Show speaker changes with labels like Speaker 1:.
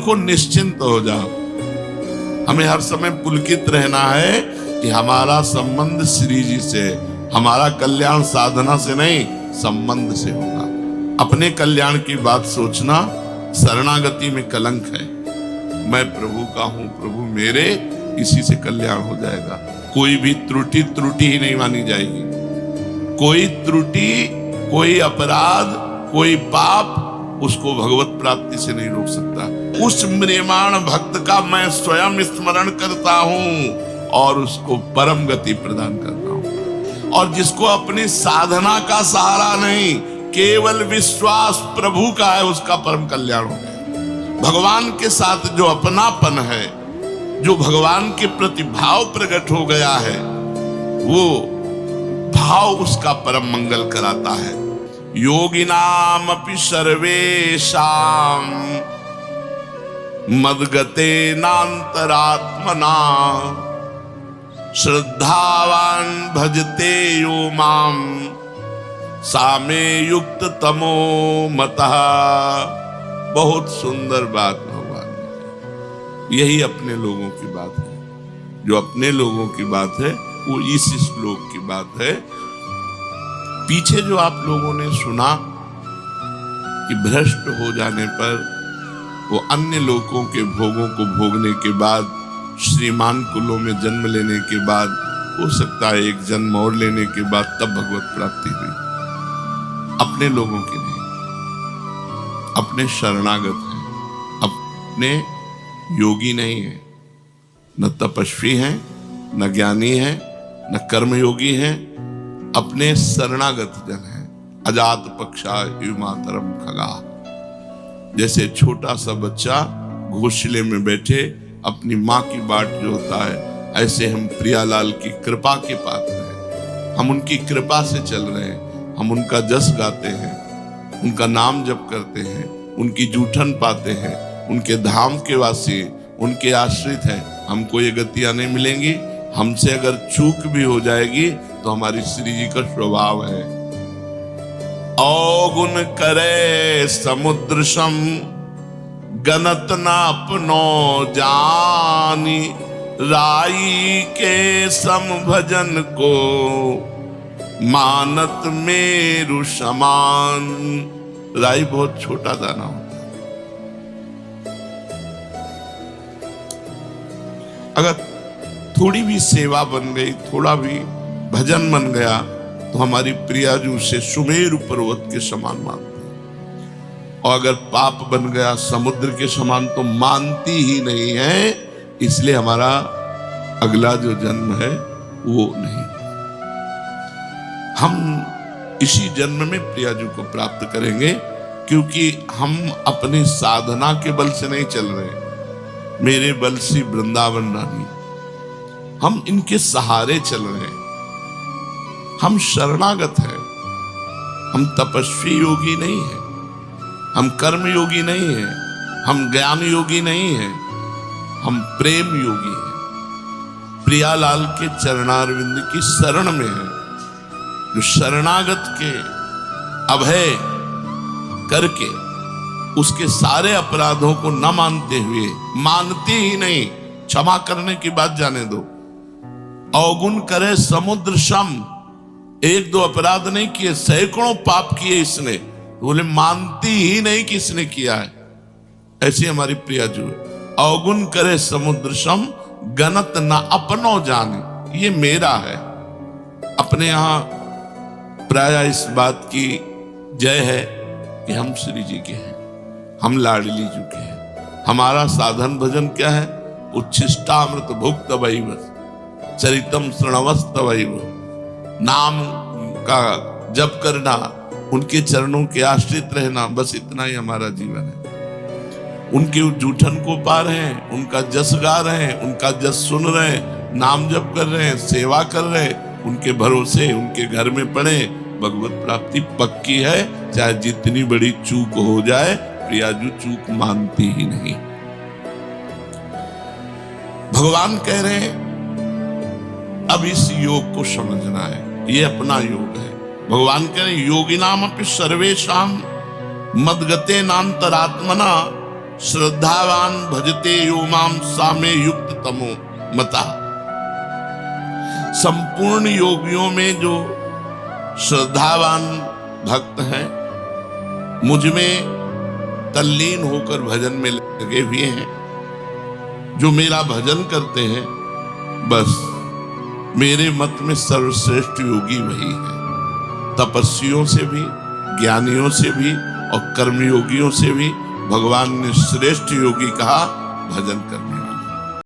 Speaker 1: रखो, निश्चिंत हो जाओ। हमें हर समय पुलकित रहना है कि हमारा संबंध श्री जी से, हमारा कल्याण साधना से नहीं, संबंध से होगा। अपने कल्याण की बात सोचना शरणागति में कलंक है। मैं प्रभु का हूं, प्रभु मेरे, इसी से कल्याण हो जाएगा। कोई भी त्रुटि ही नहीं मानी जाएगी। कोई त्रुटि, कोई अपराध, कोई पाप उसको भगवत प्राप्ति से नहीं रोक सकता। उस म्रियमाण भक्त का मैं स्वयं स्मरण करता हूं और उसको परम गति प्रदान करता हूं। और जिसको अपनी साधना का सहारा नहीं, केवल विश्वास प्रभु का है, उसका परम कल्याण हो गया। भगवान के साथ जो अपनापन है, जो भगवान के प्रति भाव प्रकट हो गया है, वो भाव उसका परम मंगल कराता है। योगिनाम अपि सर्वेषां मद्गते नान्तरात्मना श्रद्धावान भजते यो माम सामे युक्त तमो मतः। बहुत सुंदर बात भगवान ने, यही अपने लोगों की बात है। जो अपने लोगों की बात है वो इस श्लोक की बात है। पीछे जो आप लोगों ने सुना कि भ्रष्ट हो जाने पर वो अन्य लोगों के भोगों को भोगने के बाद, श्रीमान कुलों में जन्म लेने के बाद, हो सकता है एक जन्म और लेने के बाद तब भगवत प्राप्ति हुई। अपने लोगों की नहीं, अपने शरणागत हैं, अपने योगी नहीं है, न तपस्वी हैं, न ज्ञानी हैं, न कर्मयोगी हैं, अपने शरणागत जन हैं। अजात पक्षा युमातरम खगा। जैसे छोटा सा बच्चा घोंसले में बैठे अपनी माँ की बाट जोता है, ऐसे हम प्रियालाल की कृपा के पात्र हैं। हम उनकी कृपा से चल रहे हैं, हम उनका जस गाते हैं, उनका नाम जप करते हैं, उनकी जूठन पाते हैं, उनके धाम के वासी, उनके आश्रित हैं। हमको ये गतियां नहीं मिलेंगी। हमसे अगर चूक भी हो जाएगी तो हमारी श्री जी का स्वभाव है। अवगुण करे समुद्र सम गनत न अपनो जानी राई के सम भजन को मानत मेरु समान। राई बहुत छोटा दाना होता है, अगर थोड़ी भी सेवा बन गई, थोड़ा भी भजन बन गया तो हमारी प्रियाजू से सुमेरु पर्वत के समान मानते हैं। और अगर पाप बन गया समुद्र के समान तो मानती ही नहीं है। इसलिए हमारा अगला जो जन्म है वो नहीं। हम इसी जन्म में प्रियाजू को प्राप्त करेंगे, क्योंकि हम अपनी साधना के बल से नहीं चल रहे। मेरे बल से वृंदावन रानी, हम इनके सहारे चल रहे हैं। हम शरणागत हैं, हम तपस्वी योगी नहीं हैं, हम कर्म योगी नहीं हैं, हम ज्ञान योगी नहीं हैं, हम प्रेम योगी हैं। प्रियालाल के चरणारविंद की शरण में है। जो शरणागत के अभय करके उसके सारे अपराधों को न मानते हुए, मानती ही नहीं, क्षमा करने की बात जाने दो। अवगुण करे समुद्र सम, एक दो अपराध नहीं किए, सैकड़ों पाप किए इसने, बोले मानती ही नहीं कि इसने किया है। ऐसी हमारी प्रियाजू है। अवगुण करे समुद्र सम गनत न अपनो जाने, ये मेरा है। अपने यहां प्राय इस बात की जय है कि हम श्री जी के हैं, हम लाडली जी के हैं। हमारा साधन भजन क्या है? उच्छिष्टामृत भुक्त वैव चरितम श्रणवस्त वैव। नाम का जप करना, उनके चरणों के आश्रित रहना, बस इतना ही हमारा जीवन है। उनके जूठन को पा रहे हैं, उनका जस गा रहे हैं, उनका जस सुन रहे हैं, नाम जप कर रहे हैं, सेवा कर रहे हैं, उनके भरोसे उनके घर में पड़े। भगवत प्राप्ति पक्की है, चाहे जितनी बड़ी चूक हो जाए। प्रियाजू चूक मानती ही नहीं। भगवान कह रहे हैं अब इस योग को समझना है, ये अपना योग है। भगवान कह रहे योगिनाम अपि सर्वेषां मद्गते नान्तरात्मना श्रद्धावान भजते यो माम सामे युक्त तमो मता। संपूर्ण योगियों में जो श्रद्धावान भक्त हैं, मुझ में तल्लीन होकर भजन में लगे हुए हैं, जो मेरा भजन करते हैं, बस मेरे मत में सर्वश्रेष्ठ योगी वही है। तपस्वियों से भी, ज्ञानियों से भी और कर्मयोगियों से भी भगवान ने श्रेष्ठ योगी कहा भजन करने।